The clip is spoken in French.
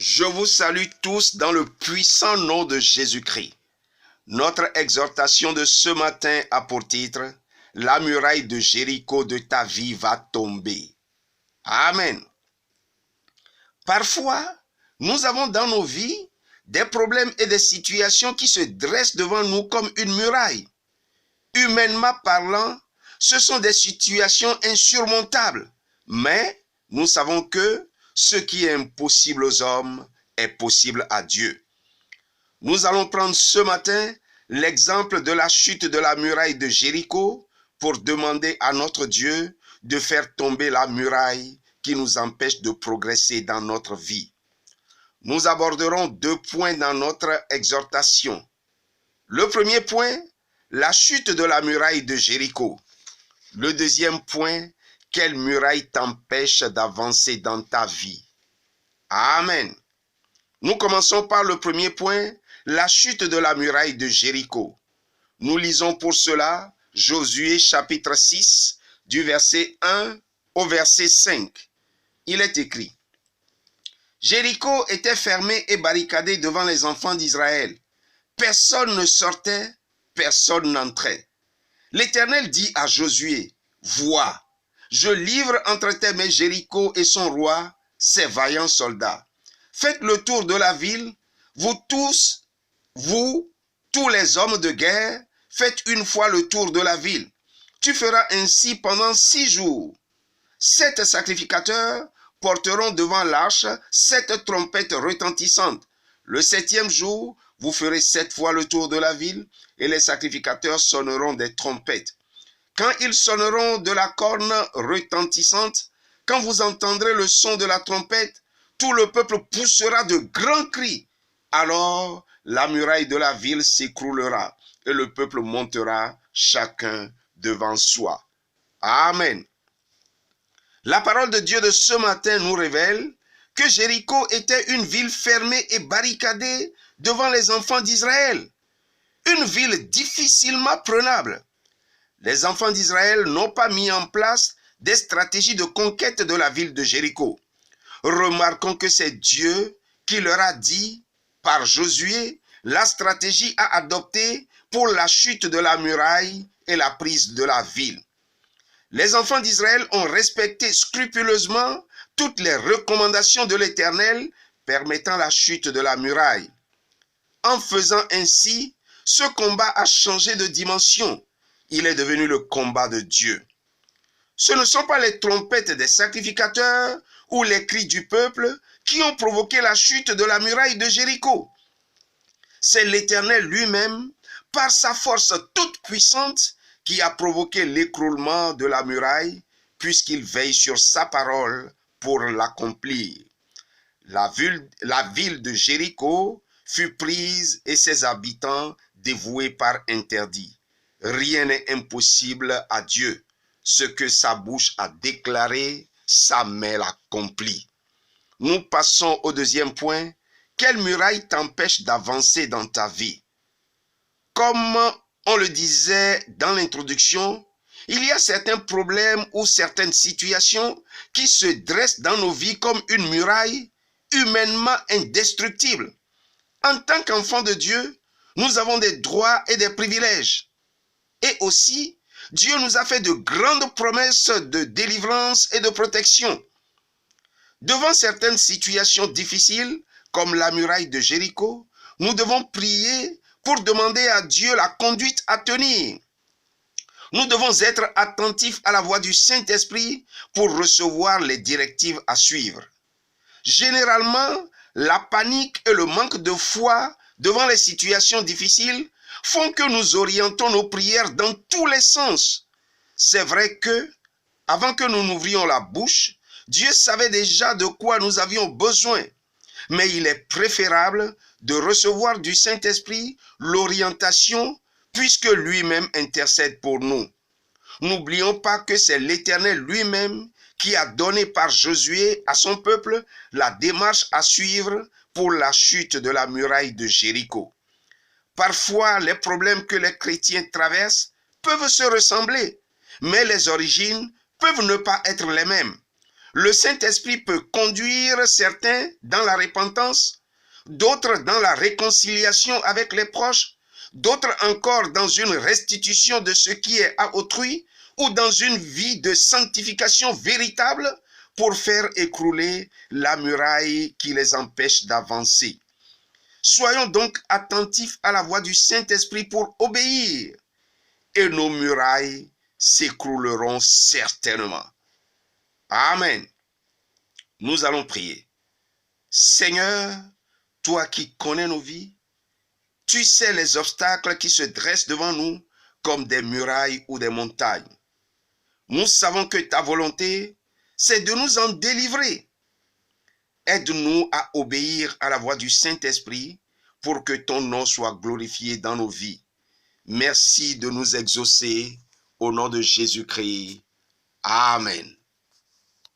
Je vous salue tous dans le puissant nom de Jésus-Christ. Notre exhortation de ce matin a pour titre « La muraille de Jéricho de ta vie va tomber ». Amen. Parfois, nous avons dans nos vies des problèmes et des situations qui se dressent devant nous comme une muraille. Humainement parlant, ce sont des situations insurmontables, mais nous savons que ce qui est impossible aux hommes est possible à Dieu. Nous allons prendre ce matin l'exemple de la chute de la muraille de Jéricho pour demander à notre Dieu de faire tomber la muraille qui nous empêche de progresser dans notre vie. Nous aborderons 2 points dans notre exhortation. Le premier point, la chute de la muraille de Jéricho. Le deuxième point, quelle muraille t'empêche d'avancer dans ta vie? Amen. Nous commençons par le premier point, la chute de la muraille de Jéricho. Nous lisons pour cela Josué chapitre 6 du verset 1 au verset 5. Il est écrit: Jéricho était fermé et barricadé devant les enfants d'Israël. Personne ne sortait, personne n'entrait. L'Éternel dit à Josué: Vois, je livre entre tes mains Jéricho et son roi, ses vaillants soldats. Faites le tour de la ville, vous, tous les hommes de guerre, faites une fois le tour de la ville. Tu feras ainsi pendant 6 jours. 7 sacrificateurs porteront devant l'arche 7 trompettes retentissantes. Le 7e jour, vous ferez 7 fois le tour de la ville et les sacrificateurs sonneront des trompettes. Quand ils sonneront de la corne retentissante, quand vous entendrez le son de la trompette, tout le peuple poussera de grands cris. Alors la muraille de la ville s'écroulera et le peuple montera chacun devant soi. Amen. La parole de Dieu de ce matin nous révèle que Jéricho était une ville fermée et barricadée devant les enfants d'Israël. Une ville difficilement prenable. Les enfants d'Israël n'ont pas mis en place des stratégies de conquête de la ville de Jéricho. Remarquons que c'est Dieu qui leur a dit, par Josué, la stratégie à adopter pour la chute de la muraille et la prise de la ville. Les enfants d'Israël ont respecté scrupuleusement toutes les recommandations de l'Éternel permettant la chute de la muraille. En faisant ainsi, ce combat a changé de dimension. Il est devenu le combat de Dieu. Ce ne sont pas les trompettes des sacrificateurs ou les cris du peuple qui ont provoqué la chute de la muraille de Jéricho. C'est l'Éternel lui-même, par sa force toute puissante, qui a provoqué l'écroulement de la muraille, puisqu'il veille sur sa parole pour l'accomplir. La ville de Jéricho fut prise et ses habitants dévoués par interdit. Rien n'est impossible à Dieu. Ce que sa bouche a déclaré, sa main l'accomplit. Nous passons au deuxième point. Quelle muraille t'empêche d'avancer dans ta vie? Comme on le disait dans l'introduction, il y a certains problèmes ou certaines situations qui se dressent dans nos vies comme une muraille humainement indestructible. En tant qu'enfants de Dieu, nous avons des droits et des privilèges. Et aussi, Dieu nous a fait de grandes promesses de délivrance et de protection. Devant certaines situations difficiles, comme la muraille de Jéricho, nous devons prier pour demander à Dieu la conduite à tenir. Nous devons être attentifs à la voix du Saint-Esprit pour recevoir les directives à suivre. Généralement, la panique et le manque de foi devant les situations difficiles font que nous orientons nos prières dans tous les sens. C'est vrai que, avant que nous n'ouvrions la bouche, Dieu savait déjà de quoi nous avions besoin. Mais il est préférable de recevoir du Saint-Esprit l'orientation puisque lui-même intercède pour nous. N'oublions pas que c'est l'Éternel lui-même qui a donné par Josué à son peuple la démarche à suivre pour la chute de la muraille de Jéricho. Parfois, les problèmes que les chrétiens traversent peuvent se ressembler, mais les origines peuvent ne pas être les mêmes. Le Saint-Esprit peut conduire certains dans la repentance, d'autres dans la réconciliation avec les proches, d'autres encore dans une restitution de ce qui est à autrui ou dans une vie de sanctification véritable pour faire écrouler la muraille qui les empêche d'avancer. Soyons donc attentifs à la voix du Saint-Esprit pour obéir et nos murailles s'écrouleront certainement. Amen. Nous allons prier. Seigneur, toi qui connais nos vies, tu sais les obstacles qui se dressent devant nous comme des murailles ou des montagnes. Nous savons que ta volonté, c'est de nous en délivrer. Aide-nous à obéir à la voix du Saint-Esprit pour que ton nom soit glorifié dans nos vies. Merci de nous exaucer au nom de Jésus-Christ. Amen.